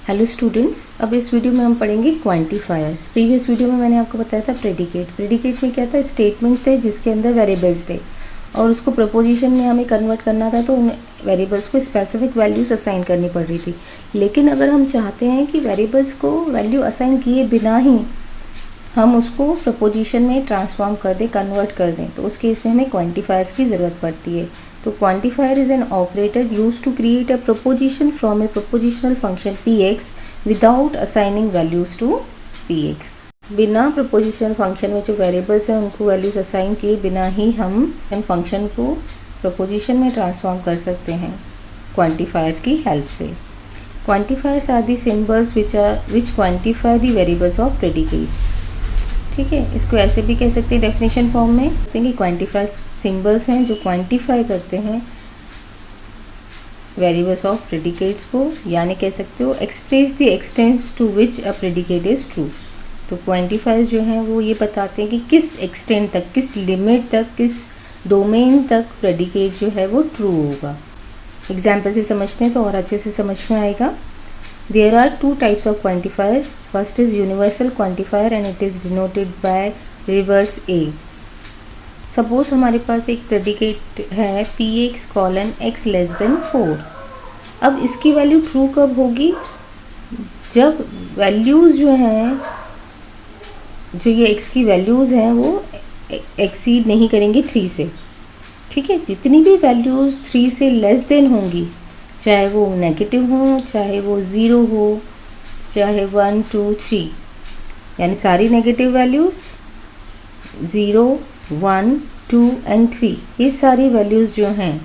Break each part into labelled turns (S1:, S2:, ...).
S1: Hello students, अब इस video में हम पढ़ेंगे क्वांटिफायर्स। प्रीवियस वीडियो में मैंने आपको बताया था प्रेडिकेट में क्या था, स्टेटमेंट थे जिसके अंदर वेरिएबल्स थे और उसको प्रपोजिशन में हमें कन्वर्ट करना था, तो उन वेरिएबल्स को स्पेसिफिक वैल्यूज़ असाइन करनी पड़ रही थी। लेकिन अगर हम चाहते हैं कि वेरिएबल्स को वैल्यू असाइन किए बिना ही हम उसको प्रपोजिशन में ट्रांसफॉर्म कर दें, कन्वर्ट कर दें, तो उस केस में हमें क्वांटिफायर्स की ज़रूरत पड़ती है। तो quantifier is an operator used to create a proposition from a propositional function px without assigning values to px। बिना प्रपोजिशनल फंक्शन में जो वेरिएबल्स हैं उनको वैल्यूज असाइन किए बिना ही हम फंक्शन को प्रपोजिशन में ट्रांसफॉर्म कर सकते हैं क्वांटिफायर्स की हेल्प से। Quantifiers are the symbols which quantify the variables of predicates. ठीक है, इसको ऐसे भी कह सकते हैं डेफिनेशन फॉर्म में कहते हैं कि क्वांटिफायर सिंबल्स हैं जो क्वांटिफाई करते हैं वेरिएबल्स ऑफ प्रेडिकेट्स को, यानी कह सकते हो express the extents to which a predicate is true. तो क्वांटिफायर्स जो हैं वो ये बताते हैं कि किस एक्सटेंट तक, किस लिमिट तक, किस डोमेन तक प्रेडिकेट जो है वो ट्रू होगा। एग्जाम्पल से समझते हैं तो और अच्छे से समझ में आएगा। There are two types of quantifiers. First is universal quantifier and it is denoted by reverse A. Suppose हमारे पास एक predicate है px colon x less than 4। अब इसकी वैल्यू ट्रू कब होगी? जब वैल्यूज़ जो हैं, जो ये x की वैल्यूज़ हैं वो एक्सीड नहीं करेंगी 3 से। ठीक है, जितनी भी वैल्यूज़ 3 से लेस देन होंगी, चाहे वो नेगेटिव हो, चाहे वो 0 हो, चाहे 1 2 3, यानी सारी नेगेटिव वैल्यूज़ 0 1 2 एंड 3, ये सारी वैल्यूज़ जो हैं,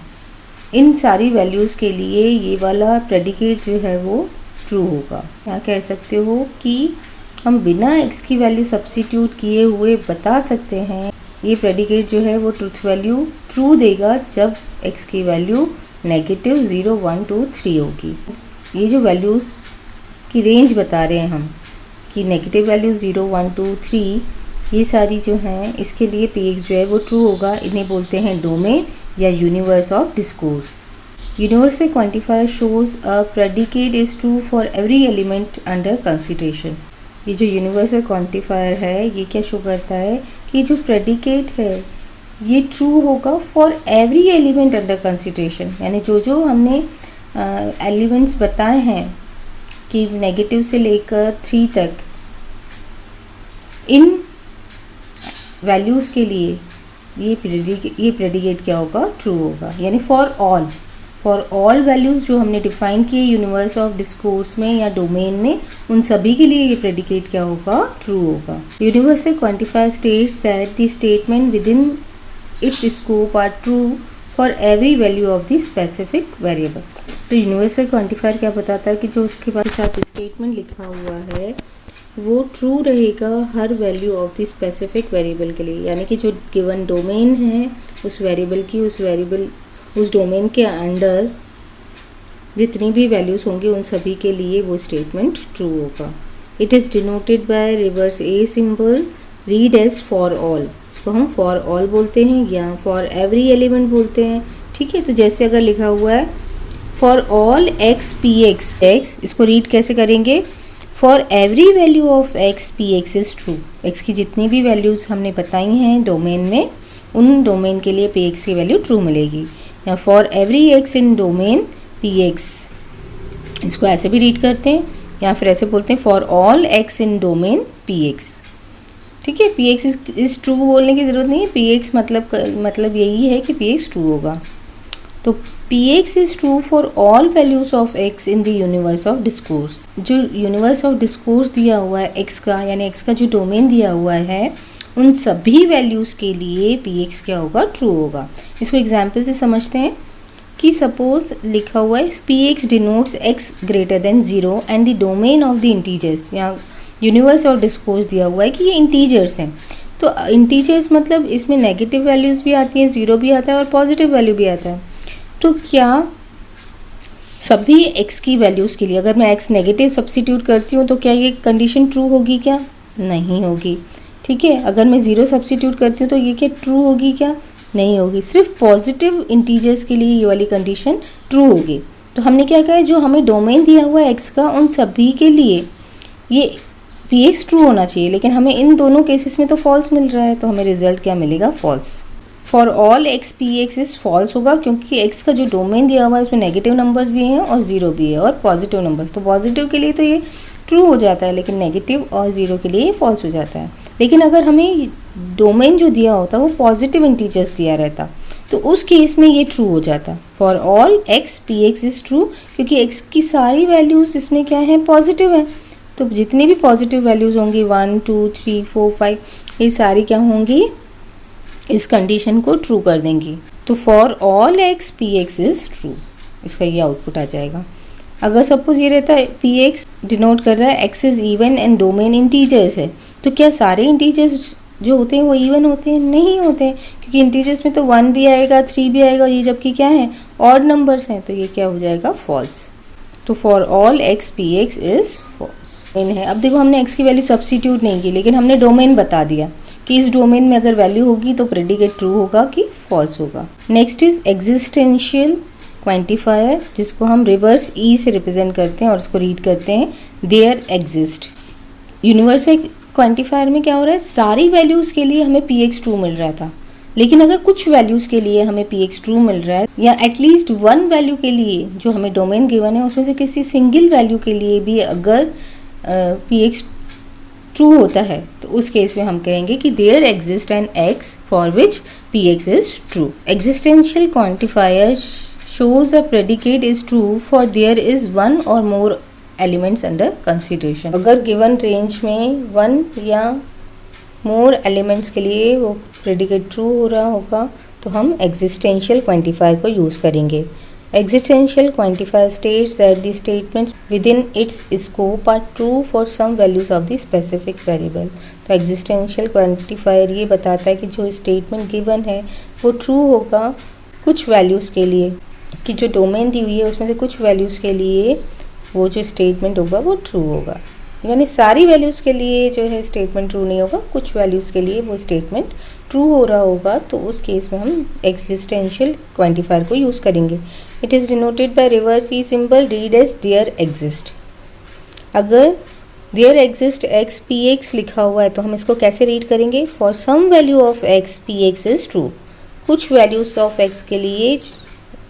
S1: इन सारी वैल्यूज़ के लिए ये वाला प्रेडिकेट जो है वो ट्रू होगा। क्या कह सकते हो कि हम बिना x की वैल्यू सब्स्टिट्यूट किए हुए बता सकते हैं ये प्रेडिकेट जो है वो ट्रूथ वैल्यू ट्रू देगा जब x की वैल्यू नेगेटिव 0 1 2 3 होगी। ये जो वैल्यूज़ की रेंज बता रहे हैं हम कि नेगेटिव वैल्यू 0 1 2 3, ये सारी जो हैं इसके लिए px जो है वो ट्रू होगा। इन्हें बोलते हैं डोमेन या universe of discourse. Universal quantifier shows a predicate is true for every element under consideration. ये जो यूनिवर्सल क्वांटिफायर है ये क्या शो करता है कि जो प्रेडिकेट है ये ट्रू होगा for every element under consideration, यानी जो जो हमने एलिमेंट्स बताए हैं कि नेगेटिव से लेकर 3 तक, इन वैल्यूज़ के लिए ये प्रेडिकेट क्या होगा, ट्रू होगा। यानी फॉर ऑल वैल्यूज़ जो हमने डिफाइन किए यूनिवर्स ऑफ डिस्कोर्स में या डोमेन में, उन सभी के लिए ये प्रेडिकेट क्या होगा, ट्रू होगा। Universal quantifier states that the statement with in its scope are true for every value of the specific variable। तो यूनिवर्सल क्वांटिफायर क्या बताता है कि जो उसके पास साथ स्टेटमेंट लिखा हुआ है वो ट्रू रहेगा हर value of the specific variable के लिए, यानी कि जो गिवन डोमेन है उस वेरिएबल की, उस डोमेन के अंडर जितनी भी वैल्यूज़ होंगी उन सभी के लिए वो स्टेटमेंट ट्रू होगा। It is denoted by reverse E symbol, read as for all. इसको हम फॉर ऑल बोलते हैं या फॉर एवरी एलिमेंट बोलते हैं। ठीक है, तो जैसे अगर लिखा हुआ है for all X P X, इसको रीड कैसे करेंगे, for every value of X P X is true. X की जितनी भी वैल्यूज़ हमने बताई हैं डोमेन में, उन डोमेन के लिए पी एक्स की वैल्यू ट्रू मिलेगी। या for every x in domain P X, इसको ऐसे भी रीड करते हैं या फिर ऐसे बोलते हैं for all x in domain P x. ठीक है, पी एक्स इज़ ट्रू बोलने की ज़रूरत नहीं है, पी एक्स मतलब यही है कि पी एक्स ट्रू होगा। तो P X is true for all values of X in the universe of discourse. जो यूनिवर्स ऑफ डिस्कोर्स दिया हुआ है एक्स का, यानी एक्स का जो डोमेन दिया हुआ है, उन सभी वैल्यूज़ के लिए पी एक्स क्या होगा, ट्रू होगा। इसको एग्जाम्पल से समझते हैं कि सपोज लिखा हुआ है P x denotes x greater then 0 and the domain of the integers. यहाँ यूनिवर्स ऑफ डिस्कोर्स दिया हुआ है कि ये इंटीजर्स हैं, तो इंटीजर्स मतलब इसमें नेगेटिव वैल्यूज़ भी आती हैं, 0 भी आता है और पॉजिटिव वैल्यू भी आता है। तो क्या सभी x की वैल्यूज़ के लिए अगर मैं x नेगेटिव सब्स्टिट्यूट करती हूँ तो क्या ये कंडीशन ट्रू होगी, क्या नहीं होगी। ठीक है, अगर मैं 0 सब्स्टिट्यूट करती हूँ तो ये क्या ट्रू होगी, क्या नहीं होगी। सिर्फ पॉजिटिव इंटीजर्स के लिए ये वाली कंडीशन ट्रू होगी। तो हमने क्या कहा है, जो हमें डोमेन दिया हुआ है x का, उन सभी के लिए ये px ट्रू होना चाहिए, लेकिन हमें इन दोनों केसेस में तो फॉल्स मिल रहा है, तो हमें रिजल्ट क्या मिलेगा, false. For all x px is false होगा, क्योंकि x का जो डोमेन दिया हुआ है उसमें नेगेटिव नंबर्स भी हैं और ज़ीरो भी है और पॉजिटिव नंबर्स। तो पॉजिटिव के लिए तो ये ट्रू हो जाता है, लेकिन नेगेटिव और ज़ीरो के लिए ये फॉल्स हो जाता है। लेकिन अगर हमें डोमेन जो दिया होता वो पॉजिटिव इंटीजर्स दिया रहता, तो उस केस में ये ट्रू हो जाता। For all x px is true, क्योंकि x की सारी वैल्यूज़ इसमें क्या है, पॉजिटिव है। तो जितनी भी पॉजिटिव वैल्यूज़ होंगी 1 2 3 4 5, ये सारी क्या होंगी, इस कंडीशन को ट्रू कर देंगी। तो for all x px is true, इसका ये आउटपुट आ जाएगा। अगर सपोज ये रहता है px डिनोट कर रहा है x is even and domain integers है, तो क्या सारे इंटीजर्स जो होते हैं वो इवन होते हैं? नहीं होते हैं, क्योंकि इंटीजर्स में तो 1 भी आएगा, 3 भी आएगा, ये जबकि क्या है, ऑड नंबर्स हैं, तो ये क्या हो जाएगा, फॉल्स। तो for all x px is false है। अब देखो, हमने x की वैल्यू सब्स्टिट्यूट नहीं की, लेकिन हमने डोमेन बता दिया कि इस डोमेन में अगर वैल्यू होगी तो प्रेडिकेट ट्रू होगा कि फॉल्स होगा। नेक्स्ट इज एग्जिस्टेंशियल क्वांटिफायर, जिसको हम रिवर्स ई से रिप्रेजेंट करते हैं और उसको रीड करते हैं देयर एग्जिस्ट। यूनिवर्सल क्वांटिफायर में क्या हो रहा है, सारी वैल्यूज़ के लिए हमें px ट्रू मिल रहा था, लेकिन अगर कुछ वैल्यूज़ के लिए हमें px ट्रू मिल रहा है, या एटलीस्ट वन वैल्यू के लिए जो हमें डोमेन गिवन है उसमें से किसी सिंगल वैल्यू के लिए भी अगर px ट्रू होता है, तो उस केस में हम कहेंगे कि there exist an x for which px is true. Existential quantifier shows a predicate is true for there is one or more elements under consideration। अगर गिवन रेंज में 1 या मोर एलिमेंट्स के लिए वो प्रेडिकेट ट्रू हो रहा होगा, तो हम एग्जिस्टेंशियल क्वांटिफायर को यूज़ करेंगे। Existential quantifier states that the statements within its scope are true for some values of the specific variable। तो existential quantifier ये बताता है कि जो statement given है वो true होगा कुछ values के लिए, कि जो डोमेन दी हुई है उसमें से कुछ वैल्यूज़ के लिए वो जो स्टेटमेंट होगा वो ट्रू होगा। यानी सारी वैल्यूज़ के लिए जो है स्टेटमेंट ट्रू नहीं होगा, कुछ वैल्यूज़ के लिए वो स्टेटमेंट ट्रू हो रहा होगा, तो उस केस में हम एग्जिस्टेंशियल क्वांटिफायर को यूज़ करेंगे। It is denoted by reverse E symbol, read as there exist. अगर there exist X P X लिखा हुआ है तो हम इसको कैसे रीड करेंगे, for some value of X P X is true. कुछ वैल्यूज़ ऑफ एक्स के लिए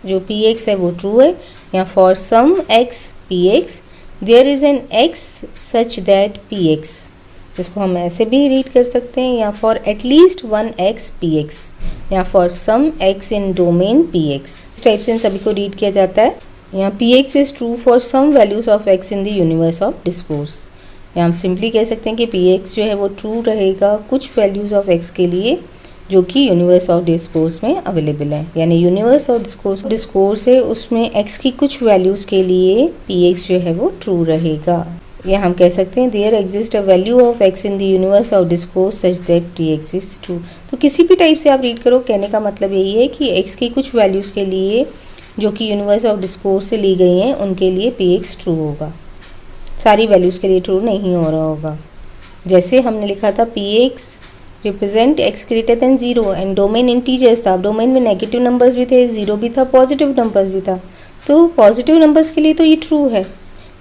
S1: जो पी एक्स है वो ट्रू है, या for some X P X there is an X such that P X, इसको हम ऐसे भी रीड कर सकते हैं, या for at least one X P X, या for some X in domain P X. इस टाइप से इन सभी को रीड किया जाता है। यहाँ P X is true for some values of X in the universe of discourse. या हम सिंपली कह सकते हैं कि पी एक्स जो है वो ट्रू रहेगा कुछ वैल्यूज़ ऑफ एक्स के लिए जो कि यूनिवर्स ऑफ डिस्कोर्स में अवेलेबल है। यानी यूनिवर्स ऑफ डिस्कोर्स है, उसमें एक्स की कुछ वैल्यूज़ के लिए पी एक्स जो है वो ट्रू रहेगा। या हम कह सकते हैं there exist a value of X in the universe of discourse such that P X is true. तो किसी भी टाइप से आप रीड करो, कहने का मतलब यही है कि एक्स की कुछ वैल्यूज़ के लिए जो कि यूनिवर्स ऑफ डिस्कोर्स से ली गई हैं उनके लिए पी एक्स ट्रू होगा, सारी वैल्यूज़ के लिए ट्रू नहीं हो रहा होगा। जैसे हमने लिखा था P x represent x greater than zero and domain integers था। डोमेन में नेगेटिव नंबर्स भी थे, ज़ीरो भी था, पॉजिटिव नंबर्स भी था। तो पॉजिटिव नंबर्स के लिए तो ये ट्रू है,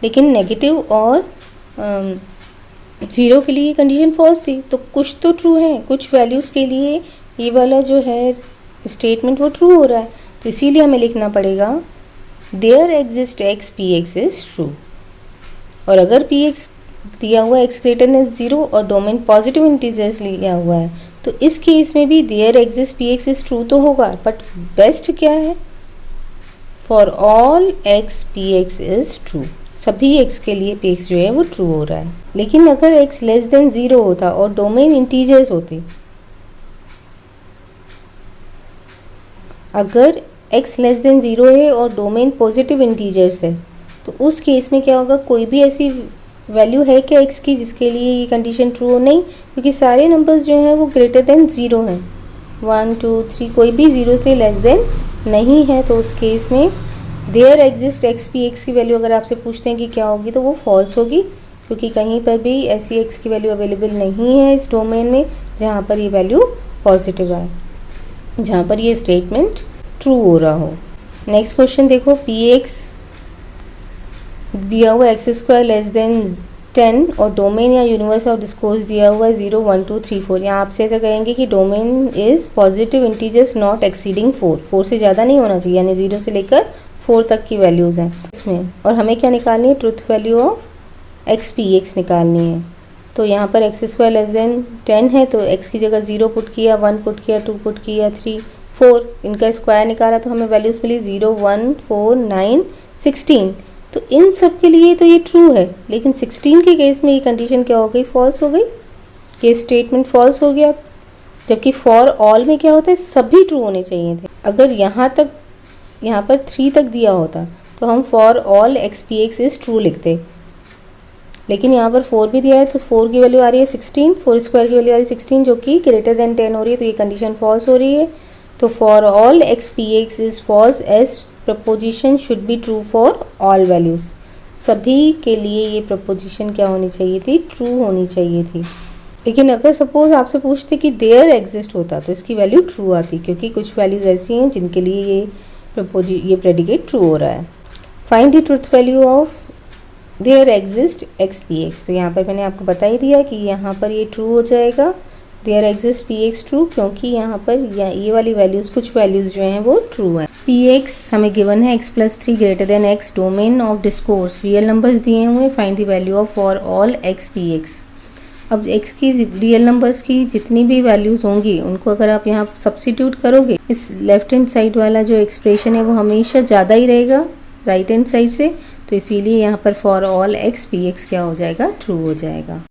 S1: लेकिन नेगेटिव और ज़ीरो के लिए कंडीशन फॉल्स थी। तो कुछ तो ट्रू है, कुछ वैल्यूज़ के लिए ये वाला जो है स्टेटमेंट वो ट्रू हो रहा है, तो इसीलिए हमें लिखना पड़ेगा there exist X P X is true. और अगर पी एक्स दिया हुआ एक्स ग्रेटर देन ज़ीरो और डोमेन पॉजिटिव इंटीजर्स लिया हुआ है, तो इस केस में भी there exist P X is true तो होगा, बट बेस्ट क्या है, for all X P X is true. सभी एक्स के लिए पी एक्स जो है वो ट्रू हो रहा है। लेकिन अगर एक्स लेस देन ज़ीरो होता और डोमेन इंटीजर्स होते, अगर एक्स लेस देन ज़ीरो है और डोमेन पॉजिटिव इंटीजर्स है, तो उस केस में क्या होगा, कोई भी ऐसी वैल्यू है क्या एक्स की जिसके लिए ये कंडीशन ट्रू हो, नहीं, क्योंकि सारे नंबर्स जो हैं वो ग्रेटर देन ज़ीरो हैं, 1 2 3, कोई भी ज़ीरो से लेस देन नहीं है। तो उस केस में there exist X P X की वैल्यू अगर आपसे पूछते हैं कि क्या होगी, तो वो फॉल्स होगी, क्योंकि कहीं पर भी ऐसी एक्स की वैल्यू अवेलेबल नहीं है इस डोमेन में जहाँ पर ये वैल्यू पॉजिटिव आए, जहाँ पर ये स्टेटमेंट ट्रू हो रहा हो। नेक्स्ट क्वेश्चन देखो, पी एक्स दिया हुआ एक्स स्क्वायर लेस देन 10 और डोमेन या यूनिवर्स ऑफ डिस्कोर्स दिया हुआ है 0 1 2 3 4। यहाँ आपसे ऐसा कहेंगे कि domain is positive integers not exceeding 4 से ज़्यादा नहीं होना चाहिए, यानी 0 से लेकर 4 तक की वैल्यूज़ हैं इसमें। और हमें क्या निकालनी है, truth value of X P x निकालनी है। तो यहाँ पर एक्स स्क्वायर लेस देन 10 है तो एक्स की जगह 0 पुट किया, 1 पुट किया, 2 पुट किया, 3 4, इनका स्क्वायर निकाला तो हमें वैल्यूज़ मिली 0 1 4 9 16। तो इन सब के लिए तो ये ट्रू है, लेकिन 16 के केस में ये कंडीशन क्या हो गई, फॉल्स हो गई, ये स्टेटमेंट फॉल्स हो गया। जबकि फॉर ऑल में क्या होता है, सभी ट्रू होने चाहिए थे। अगर यहाँ पर 3 तक दिया होता तो हम for all X P X is true लिखते, लेकिन यहाँ पर 4 भी दिया है तो 4 की वैल्यू आ रही है 16, 4 स्क्वायर की वैल्यू आ रही है 16 जो कि ग्रेटर देन 10 हो रही है, तो ये कंडीशन फॉल्स हो रही है। तो for all X P X is false as proposition should be true for all values. सभी के लिए ये प्रपोजिशन क्या होनी चाहिए थी, ट्रू होनी चाहिए थी। लेकिन अगर सपोज आपसे पूछते कि देयर एग्जिस्ट होता तो इसकी वैल्यू ट्रू आती, क्योंकि कुछ वैल्यूज़ ऐसी हैं जिनके लिए ये प्रेडिकेट ट्रू हो रहा है। Find the truth value of their exist X P x. तो यहाँ पर मैंने आपको बता ही दिया कि यहाँ पर ये ट्रू हो जाएगा, there exist P X true, क्योंकि यहाँ पर ये वाली वैल्यूज़, कुछ वैल्यूज़ जो हैं वो ट्रू हैं। पी एक्स हमें गिवन है x+3 greater than x, domain of discourse real numbers दिए हुए, find the value of for all X P x. अब x की रियल नंबर्स की जितनी भी वैल्यूज़ होंगी उनको अगर आप यहाँ सब्स्टिट्यूट करोगे, इस लेफ्ट हैंड साइड वाला जो एक्सप्रेशन है वो हमेशा ज़्यादा ही रहेगा राइट हैंड साइड से, तो इसीलिए यहाँ पर for all X P x क्या हो जाएगा, ट्रू हो जाएगा।